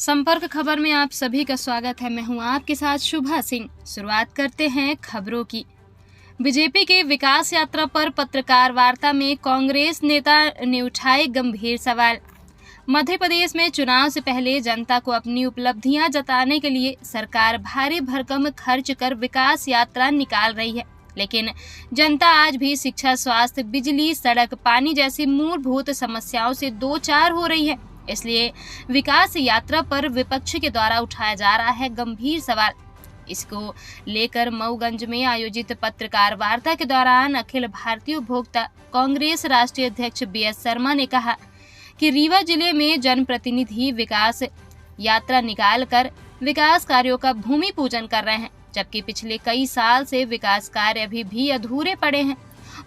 संपर्क खबर में आप सभी का स्वागत है। मैं हूं आपके साथ शुभा सिंह। शुरुआत करते हैं खबरों की। बीजेपी के विकास यात्रा पर पत्रकार वार्ता में कांग्रेस नेता ने उठाए गंभीर सवाल। मध्य प्रदेश में चुनाव से पहले जनता को अपनी उपलब्धियां जताने के लिए सरकार भारी भरकम खर्च कर विकास यात्रा निकाल रही है, लेकिन जनता आज भी शिक्षा, स्वास्थ्य, बिजली, सड़क, पानी जैसी मूलभूत समस्याओं से दो चार हो रही है। इसलिए विकास यात्रा पर विपक्ष के द्वारा उठाया जा रहा है गंभीर सवाल। इसको लेकर मऊगंज में आयोजित पत्रकार वार्ता के दौरान अखिल भारतीय उपभोक्ता कांग्रेस राष्ट्रीय अध्यक्ष BS शर्मा ने कहा कि रीवा जिले में जनप्रतिनिधि विकास यात्रा निकालकर विकास कार्यों का भूमि पूजन कर रहे हैं, जबकि पिछले कई साल से विकास कार्य अभी भी अधूरे पड़े हैं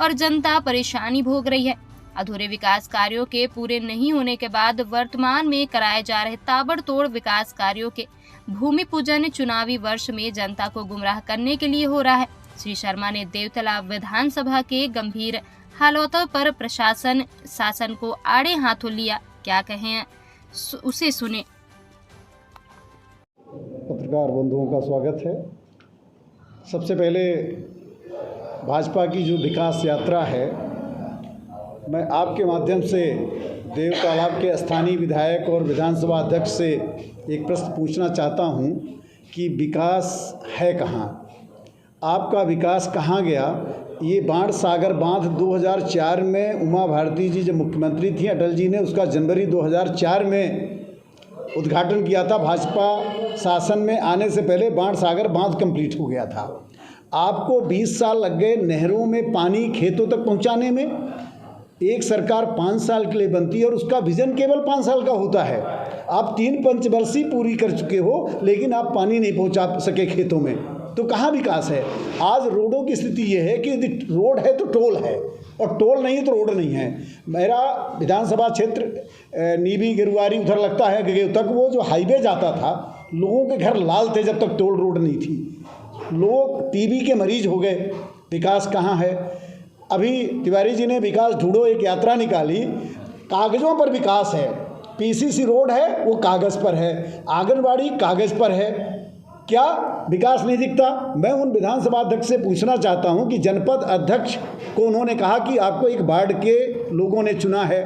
और जनता परेशानी भोग रही है। अधूरे विकास कार्यों के पूरे नहीं होने के बाद वर्तमान में कराए जा रहे ताबड़तोड़ विकास कार्यों के भूमि पूजन चुनावी वर्ष में जनता को गुमराह करने के लिए हो रहा है। श्री शर्मा ने देवतला विधानसभा के गंभीर हालातों पर प्रशासन शासन को आड़े हाथों लिया। क्या कहें, उसे सुने। पत्रकार बंधुओं का स्वागत है। सबसे पहले भाजपा की जो विकास यात्रा है, मैं आपके माध्यम से देव तालाब के स्थानीय विधायक और विधानसभा अध्यक्ष से एक प्रश्न पूछना चाहता हूं कि विकास है कहां? आपका विकास कहां गया? ये बाण सागर बांध 2004 में उमा भारती जी जब मुख्यमंत्री थी, अटल जी ने उसका जनवरी 2004 में उद्घाटन किया था। भाजपा शासन में आने से पहले बाण सागर बांध कंप्लीट हो गया था। आपको 20 साल लग गए नहरों में पानी खेतों तक पहुंचाने में। एक सरकार 5 साल के लिए बनती है और उसका विजन केवल 5 साल का होता है। आप 3 पंचवर्षीय पूरी कर चुके हो, लेकिन आप पानी नहीं पहुंचा सके खेतों में, तो कहाँ विकास है? आज रोडों की स्थिति ये है कि यदि रोड है तो टोल है, और टोल नहीं है तो रोड नहीं है। मेरा विधानसभा क्षेत्र नीबी गिरवारी उधर लगता है गगेव तक, वो जो हाईवे जाता था, लोगों के घर लाल थे जब तक टोल रोड नहीं थी। लोग टीबी के मरीज हो गए। विकास कहाँ है? अभी तिवारी जी ने विकास ढूंढो एक यात्रा निकाली, कागज़ों पर विकास है। PCC रोड है वो कागज़ पर है, आंगनबाड़ी कागज़ पर है, क्या विकास नहीं दिखता? मैं उन विधानसभा अध्यक्ष से पूछना चाहता हूं कि जनपद अध्यक्ष को उन्होंने कहा कि आपको एक वार्ड के लोगों ने चुना है।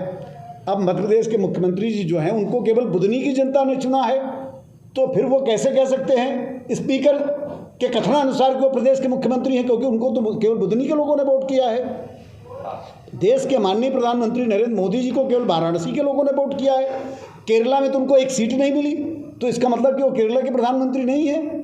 अब मध्य प्रदेश के मुख्यमंत्री जी जो हैं उनको केवल बुधनी की जनता ने चुना है, तो फिर वो कैसे कह सकते हैं स्पीकर के कथनानुसार कि वो प्रदेश के मुख्यमंत्री हैं, क्योंकि उनको तो केवल बुधनी के लोगों ने वोट किया है। देश के माननीय प्रधानमंत्री नरेंद्र मोदी जी को केवल वाराणसी के लोगों ने वोट किया है। केरला में तो उनको एक सीट नहीं मिली, तो इसका मतलब कि वो केरला के प्रधानमंत्री नहीं है।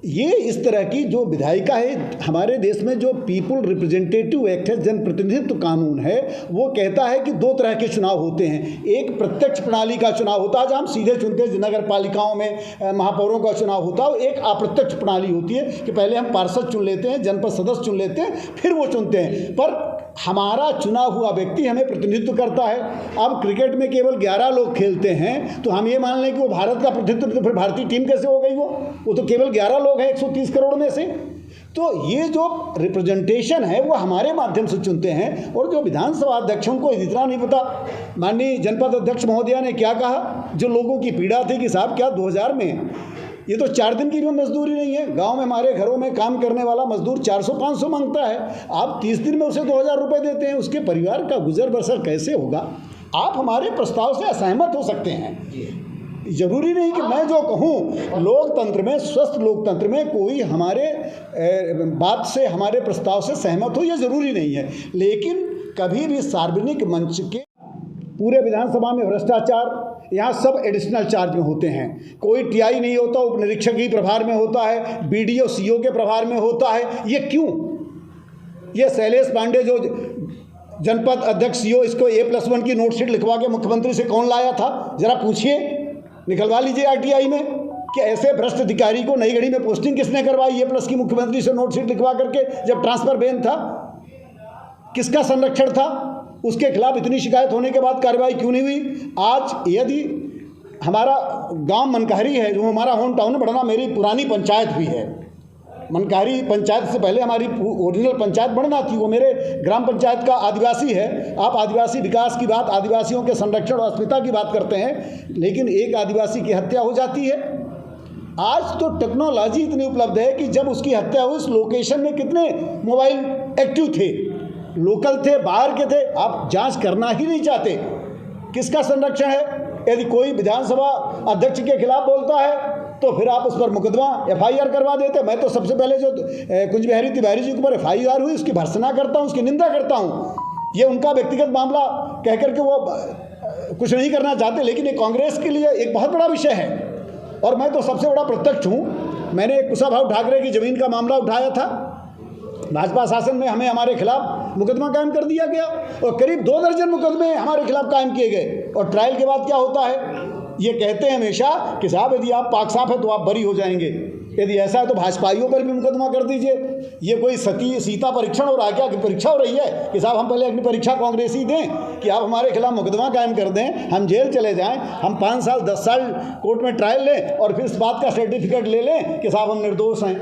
ये इस तरह की जो विधायिका है, हमारे देश में जो पीपुल रिप्रेजेंटेटिव एक्ट है, जनप्रतिनिधित्व कानून है, वो कहता है कि 2 तरह के चुनाव होते हैं। एक प्रत्यक्ष प्रणाली का चुनाव होता है जहाँ हम सीधे चुनते हैं, नगर पालिकाओं में महापौरों का चुनाव होता है। एक अप्रत्यक्ष प्रणाली होती है कि पहले हम पार्षद चुन लेते हैं, जनपद सदस्य चुन लेते हैं, फिर वो चुनते हैं, पर हमारा चुना हुआ व्यक्ति हमें प्रतिनिधित्व करता है। अब क्रिकेट में केवल 11 लोग खेलते हैं, तो हम ये मान लें कि वो भारत का प्रतिनिधित्व, तो फिर भारतीय टीम कैसे हो गई? वो तो केवल 11 लोग हैं 130 करोड़ में से। तो ये जो रिप्रेजेंटेशन है वो हमारे माध्यम से चुनते हैं। और जो विधानसभा अध्यक्ष, उनको इतना नहीं पता। माननीय जनपद अध्यक्ष महोदया ने क्या कहा, जो लोगों की पीड़ा थी कि साहब क्या 2000 में ये तो 4 दिन की भी मजदूरी नहीं है। गांव में हमारे घरों में काम करने वाला मजदूर 400-500 मांगता है, आप 30 दिन में उसे 2000 रुपये देते हैं। उसके परिवार का गुजर बसर कैसे होगा? आप हमारे प्रस्ताव से असहमत हो सकते हैं, जरूरी नहीं कि मैं जो कहूँ। लोकतंत्र में, स्वस्थ लोकतंत्र में कोई हमारे बात से, हमारे प्रस्ताव से सहमत हो, ये ज़रूरी नहीं है। लेकिन कभी भी सार्वजनिक मंच के पूरे विधानसभा में भ्रष्टाचार, यहाँ सब एडिशनल चार्ज में होते हैं। कोई TI नहीं होता, उप निरीक्षक ही प्रभार में होता है, BDO CO के प्रभार में होता है। ये क्यों? ये शैलेश पांडे जो जनपद अध्यक्ष CO, इसको A+1 की नोटशीट लिखवा के मुख्यमंत्री से कौन लाया था? जरा पूछिए, निकलवा लीजिए RTI में कि ऐसे भ्रष्ट अधिकारी को नई घड़ी में पोस्टिंग किसने करवाई A+ की मुख्यमंत्री से नोटशीट लिखवा करके, जब ट्रांसफर बैन था? किसका संरक्षण था? उसके खिलाफ इतनी शिकायत होने के बाद कार्रवाई क्यों नहीं हुई? आज यदि हमारा गांव मनकहरी है, जो हमारा होम टाउन है, बढ़ना मेरी पुरानी पंचायत भी है, मनकारी पंचायत से पहले हमारी ओरिजिनल पंचायत बढ़ना थी, वो मेरे ग्राम पंचायत का आदिवासी है। आप आदिवासी विकास की बात, आदिवासियों के संरक्षण और अस्मिता की बात करते हैं, लेकिन एक आदिवासी की हत्या हो जाती है। आज तो टेक्नोलॉजी इतनी उपलब्ध है कि जब उसकी हत्या हुई उस लोकेशन में कितने मोबाइल एक्टिव थे, लोकल थे, बाहर के थे, आप जांच करना ही नहीं चाहते। किसका संरक्षण है? यदि कोई विधानसभा अध्यक्ष के खिलाफ बोलता है तो फिर आप उस पर मुकदमा FIR करवा देते। मैं तो सबसे पहले जो कुंज बिहारी तिवारी जी के ऊपर FIR हुई उसकी भर्त्सना करता हूँ, उसकी निंदा करता हूँ। ये उनका व्यक्तिगत मामला कह करके वो कुछ नहीं करना चाहते, लेकिन ये कांग्रेस के लिए एक बहुत बड़ा विषय है। और मैं तो सबसे बड़ा प्रत्यक्ष हूँ। मैंने कुशाभाऊ ठाकरे की ज़मीन का मामला उठाया था, भाजपा शासन में हमें हमारे खिलाफ मुकदमा कायम कर दिया गया और करीब 2 दर्जन मुकदमे हमारे खिलाफ कायम किए गए। और ट्रायल के बाद क्या होता है? ये कहते हैं हमेशा कि साहब यदि आप पाक साफ है तो आप बरी हो जाएंगे, यदि ऐसा है तो भाजपाइयों पर भी मुकदमा कर दीजिए। ये कोई सीता परीक्षण हो रहा है क्या, कि परीक्षा हो रही है कि साहब हम पहले अपनी परीक्षा कांग्रेसी दें कि आप हमारे खिलाफ मुकदमा कायम कर दें, हम जेल चले जाएं, हम 5 साल 10 साल कोर्ट में ट्रायल लें और फिर इस बात का सर्टिफिकेट ले लें कि साहब हम निर्दोष हैं।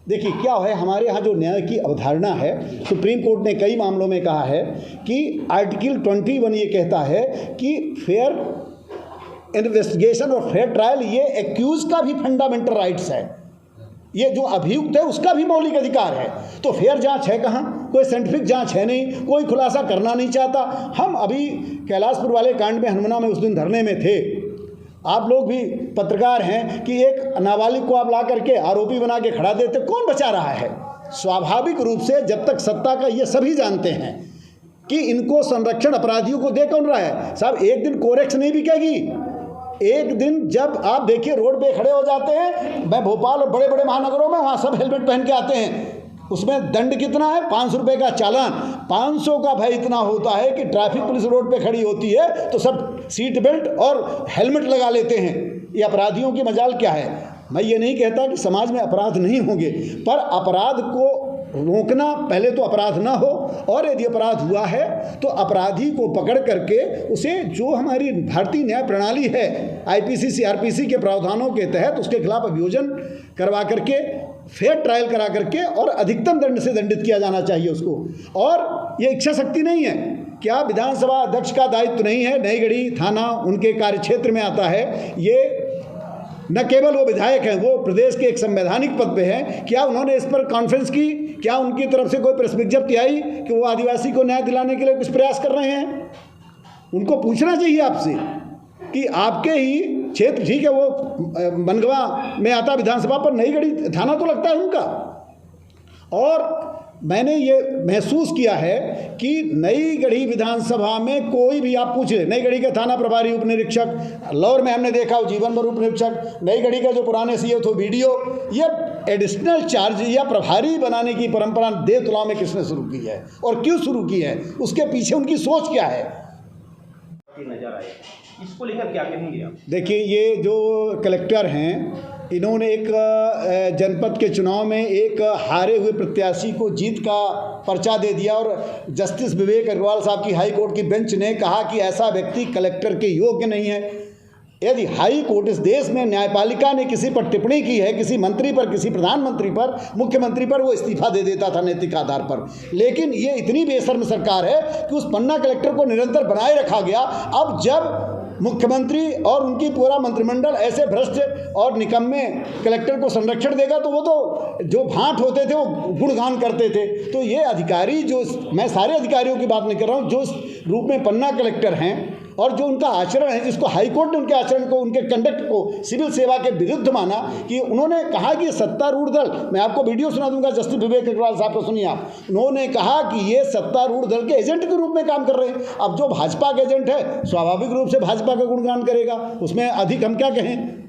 देखिए क्या है, हमारे यहाँ जो न्याय की अवधारणा है, सुप्रीम कोर्ट ने कई मामलों में कहा है कि आर्टिकल 21 ये कहता है कि फेयर इन्वेस्टिगेशन और फेयर ट्रायल ये एक्यूज का भी फंडामेंटल राइट्स है, ये जो अभियुक्त है उसका भी मौलिक अधिकार है। तो फेयर जांच है कहाँ? कोई साइंटिफिक जांच है नहीं, कोई खुलासा करना नहीं चाहता। हम अभी कैलाशपुर वाले कांड में हनुमाना में उस दिन धरने में थे, आप लोग भी पत्रकार हैं, कि एक नाबालिग को आप ला करके आरोपी बना के खड़ा देते, कौन बचा रहा है? स्वाभाविक रूप से जब तक सत्ता का ये सभी जानते हैं कि इनको संरक्षण अपराधियों को दे कौन रहा है। साहब एक दिन कोरेक्स नहीं बिकेगी, एक दिन जब आप देखिए रोड पे खड़े हो जाते हैं, मैं भोपाल और बड़े बड़े महानगरों में, वहाँ सब हेलमेट पहन के आते हैं, उसमें दंड कितना है? 500 रुपये का चालान। 500 का भय इतना होता है कि ट्रैफिक पुलिस रोड पे खड़ी होती है तो सब सीट बेल्ट और हेलमेट लगा लेते हैं। ये अपराधियों की मजाल क्या है? मैं ये नहीं कहता कि समाज में अपराध नहीं होंगे, पर अपराध को रोकना, पहले तो अपराध ना हो, और यदि अपराध हुआ है तो अपराधी को पकड़ करके उसे, जो हमारी भारतीय न्याय प्रणाली है, IPC CRPC के प्रावधानों के तहत उसके खिलाफ अभियोजन करवा करके, फेयर ट्रायल करा करके और अधिकतम दंड से दंडित किया जाना चाहिए उसको। और ये इच्छा शक्ति नहीं है, क्या विधानसभा अध्यक्ष का दायित्व नहीं है? नईगढ़ी थाना उनके कार्यक्षेत्र में आता है। ये न केवल वो विधायक हैं, वो प्रदेश के एक संवैधानिक पद पे हैं। क्या उन्होंने इस पर कॉन्फ्रेंस की? क्या उनकी तरफ से कोई प्रेस विज्ञप्ति आई कि वो आदिवासी को न्याय दिलाने के लिए कुछ प्रयास कर रहे हैं? उनको पूछना चाहिए आपसे कि आपके ही क्षेत्र, ठीक है वो बनगवा में आता विधानसभा, पर नईगढ़ी थाना तो लगता है उनका। और मैंने ये महसूस किया है कि नईगढ़ी विधानसभा में कोई भी आप पूछ ले, नईगढ़ी के थाना प्रभारी उप निरीक्षक, लौर में हमने देखा वो जीवन भर उप निरीक्षक, नईगढ़ी का जो पुराने सीओ थे BDO, ये एडिशनल चार्ज या प्रभारी बनाने की परंपरा देवतलाव में किसने शुरू की है और क्यों शुरू की है? उसके पीछे उनकी सोच क्या है? नजर आए, इसको लेकर क्या कहेंगे आप? देखिए, ये जो कलेक्टर हैं, इन्होंने एक जनपद के चुनाव में एक हारे हुए प्रत्याशी को जीत का पर्चा दे दिया और जस्टिस विवेक अग्रवाल साहब की हाई कोर्ट की बेंच ने कहा कि ऐसा व्यक्ति कलेक्टर के योग्य नहीं है। यदि हाई कोर्ट, इस देश में न्यायपालिका ने किसी पर टिप्पणी की है, किसी मंत्री पर, किसी प्रधानमंत्री पर, मुख्यमंत्री पर, वो इस्तीफा दे देता था नैतिक आधार पर। लेकिन ये इतनी बेशर्म सरकार है कि उस पन्ना कलेक्टर को निरंतर बनाए रखा गया। अब जब मुख्यमंत्री और उनकी पूरा मंत्रिमंडल ऐसे भ्रष्ट और निकम्मे कलेक्टर को संरक्षण देगा तो वो तो जो भांट होते थे वो गुणगान करते थे। तो ये अधिकारी, जो, मैं सारे अधिकारियों की बात नहीं कर रहा हूँ, जो इस रूप में पन्ना कलेक्टर हैं और जो उनका आचरण है, जिसको हाईकोर्ट ने उनके आचरण को, उनके कंडक्ट को सिविल सेवा के विरुद्ध माना, कि उन्होंने कहा कि सत्तारूढ़ दल, मैं आपको वीडियो सुना दूंगा जस्टिस विवेक अग्रवाल साहब को, सुनिए आप। उन्होंने कहा कि ये सत्तारूढ़ दल के एजेंट के रूप में काम कर रहे हैं। अब जो भाजपा का एजेंट है स्वाभाविक रूप से भाजपा का गुणगान करेगा, उसमें अधिक हम क्या कहें।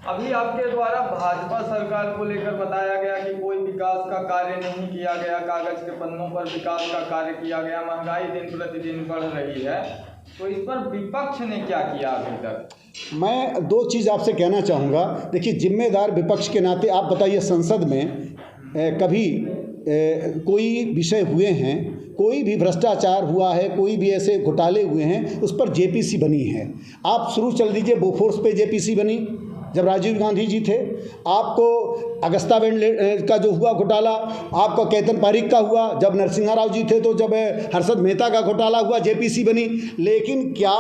अभी आपके द्वारा भाजपा सरकार को लेकर बताया गया कि कोई विकास का कार्य नहीं किया गया, कागज के पन्नों पर विकास का कार्य किया गया, महंगाई दिन प्रतिदिन बढ़ रही है, तो इस पर विपक्ष ने क्या किया अभी तक? मैं 2 चीज़ आपसे कहना चाहूँगा। देखिए, जिम्मेदार विपक्ष के नाते आप बताइए, संसद में कभी कोई विषय हुए हैं, कोई भी भ्रष्टाचार हुआ है, कोई भी ऐसे घोटाले हुए हैं, उस पर JPC बनी है? आप शुरू चल दीजिए, बोफोर्स पे JPC बनी, जब राजीव गांधी जी थे, आपको अगस्ता वेंड का जो हुआ घोटाला, आपका केतन पारीक का हुआ, जब नरसिम्हा राव जी थे तो जब हर्षद मेहता का घोटाला हुआ, जेपीसी बनी। लेकिन क्या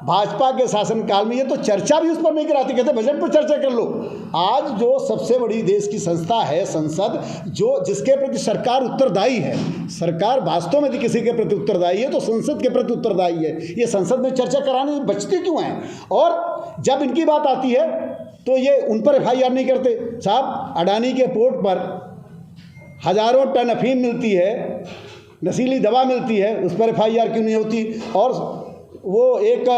भाजपा के शासनकाल में ये तो चर्चा भी उस पर नहीं कराती, कहते बजट पर चर्चा कर लो। आज जो सबसे बड़ी देश की संस्था है संसद, जो जिसके प्रति सरकार उत्तरदायी है, सरकार वास्तव में किसी के प्रति उत्तरदायी है तो संसद के प्रति उत्तरदायी है। ये संसद में चर्चा कराने से बचती क्यों हैं? और जब इनकी बात आती है तो ये उन पर FIR नहीं करते। साहब, अडानी के पोर्ट पर हज़ारों टन अफीम मिलती है, नशीली दवा मिलती है, उस पर FIR क्यों नहीं होती? और वो एक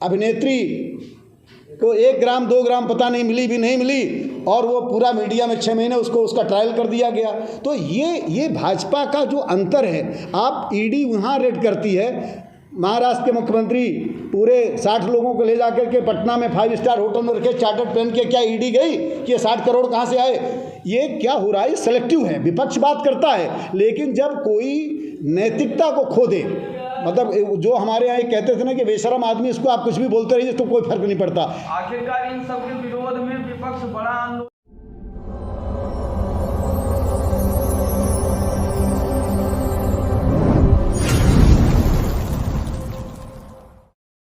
अभिनेत्री को 1 ग्राम 2 ग्राम पता नहीं मिली भी नहीं मिली, और वो पूरा मीडिया में 6 महीने उसका ट्रायल कर दिया गया। तो ये भाजपा का जो अंतर है। आप ईडी वहाँ रेड करती है, महाराष्ट्र के मुख्यमंत्री पूरे 60 लोगों को ले जाकर के पटना में 5 स्टार होटल में रखे, चार्टर्ड पहन के, क्या ईडी गई कि ये 60 करोड़ कहाँ से आए? ये क्या हो रहा है? सेलेक्टिव है। विपक्ष बात करता है, लेकिन जब कोई नैतिकता को खो दे, मतलब जो हमारे यहाँ कहते थे ना कि बेशरम आदमी, इसको आप कुछ भी बोलते रहिए तो कोई फर्क नहीं पड़ता। आखिरकार इन सब के विरोध में विपक्ष बड़ा आंदोलन